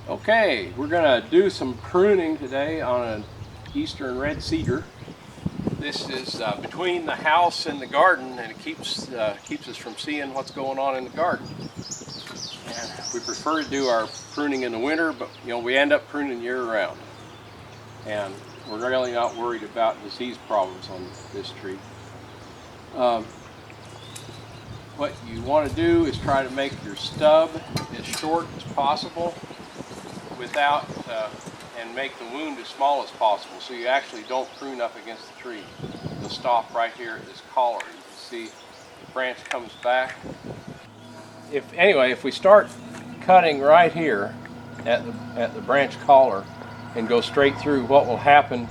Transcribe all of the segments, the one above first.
Okay, we're going to do some pruning today on an eastern red cedar. This is between the house and the garden, and it keeps us from seeing what's going on in the garden. And we prefer to do our pruning in the winter, but we end up pruning year round. And we're really not worried about disease problems on this tree. What you want to do is try to make your stub as short as possible without and make the wound as small as possible, so you actually don't prune up against the tree. You'll stop right here at this collar. You can see the branch comes back. If we start cutting right here at the branch collar and go straight through, what will happen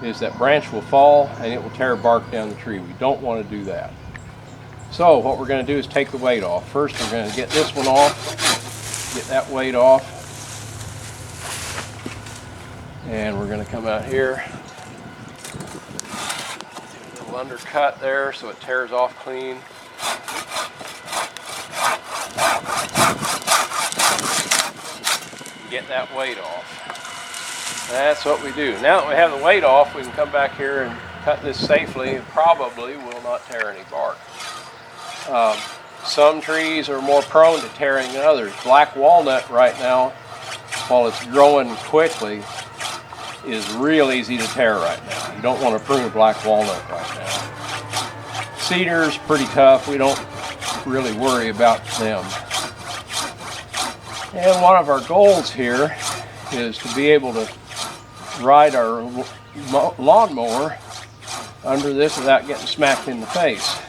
is that branch will fall and it will tear bark down the tree. We don't want to do that. So what we're going to do is take the weight off. First we're going to get this one off, get that weight off. And we're going to come out here, do a little undercut there so it tears off clean. Get that weight off. That's what we do. Now that we have the weight off, we can come back here and cut this safely. It probably will not tear any bark. Some trees are more prone to tearing than others. Black walnut right now, while it's growing quickly, is real easy to tear right now. You don't want to prune a black walnut right now. Cedar's pretty tough. We don't really worry about them. And one of our goals here is to be able to ride our lawnmower under this without getting smacked in the face.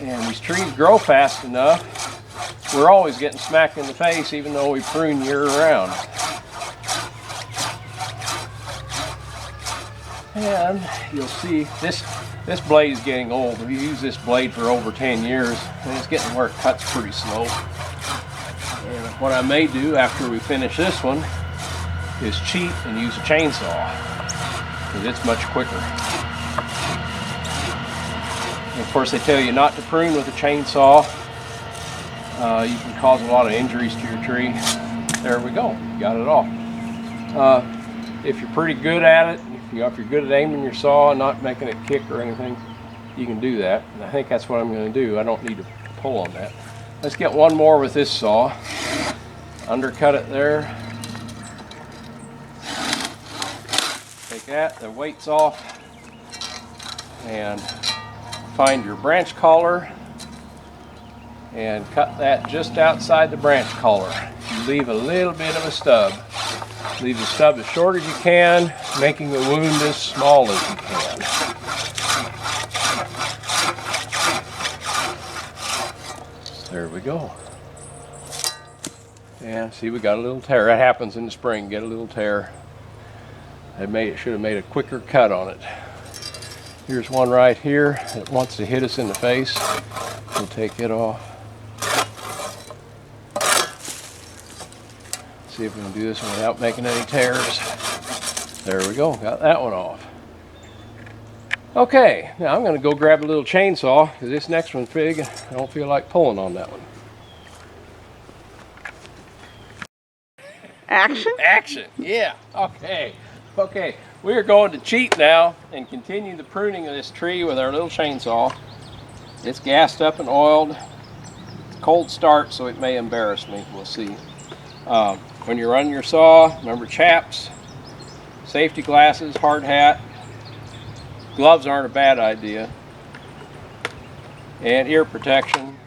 And these trees grow fast enough, we're always getting smacked in the face even though we prune year round. And you'll see this blade is getting old. We've used this blade for over 10 years and it's getting where it cuts pretty slow. And what I may do after we finish this one is cheat and use a chainsaw, because it's much quicker. And of course they tell you not to prune with a chainsaw. You can cause a lot of injuries to your tree. There we go, got it off. If you're pretty good at it, if you're good at aiming your saw and not making it kick or anything, you can do that. And I think that's what I'm going to do. I don't need to pull on that. Let's get one more with this saw. Undercut it there. Take that, the weight's off. And find your branch collar and cut that just outside the branch collar. You leave a little bit of a stub. Leave the stub as short as you can, making the wound as small as you can. There we go. And see, we got a little tear. That happens in the spring, get a little tear. It should have made a quicker cut on it. Here's one right here that wants to hit us in the face. We'll take it off. See if we can do this one without making any tears. There we go, got that one off. Okay, now I'm going to go grab a little chainsaw because this next one's big. I don't feel like pulling on that one. Action? Action, yeah, okay. Okay, we are going to cheat now and continue the pruning of this tree with our little chainsaw. It's gassed up and oiled. It's a cold start, so it may embarrass me, we'll see. When you're running your saw, remember chaps, safety glasses, hard hat. Gloves aren't a bad idea. And ear protection,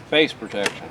face protection.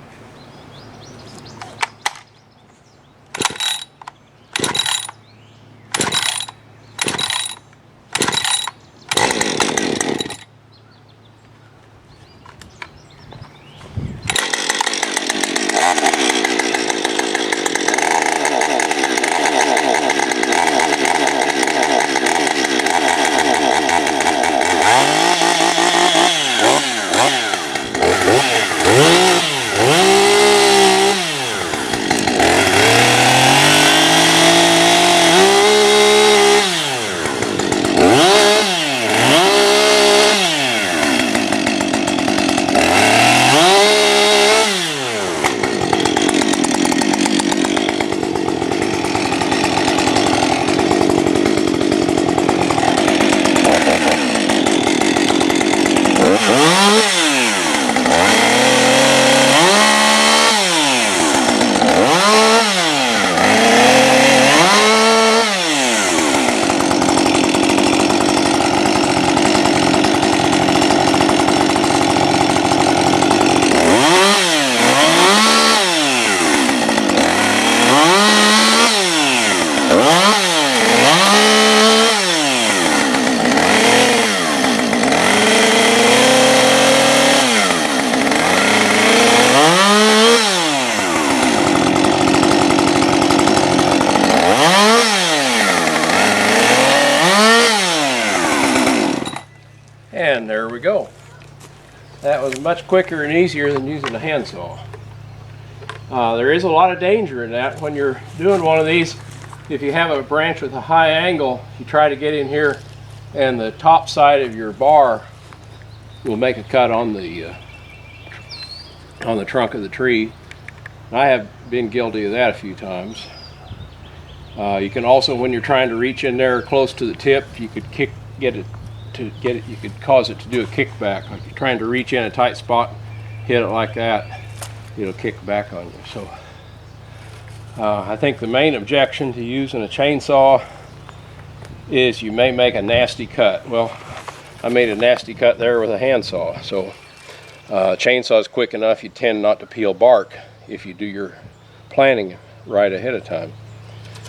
we go. That was much quicker and easier than using a handsaw. There is a lot of danger in that when you're doing one of these. If you have a branch with a high angle, you try to get in here and the top side of your bar will make a cut on the trunk of the tree. I have been guilty of that a few times. You can also, when you're trying to reach in there close to the tip, you could you could cause it to do a kickback. Like you're trying to reach in a tight spot, hit it like that, it'll kick back on you. So I think the main objection to using a chainsaw is you may make a nasty cut. Well, I made a nasty cut there with a handsaw. So chainsaw is quick enough, you tend not to peel bark if you do your planning right ahead of time.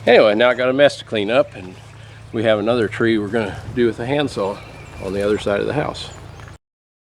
Anyway, now I got a mess to clean up, and we have another tree we're going to do with a handsaw on the other side of the house.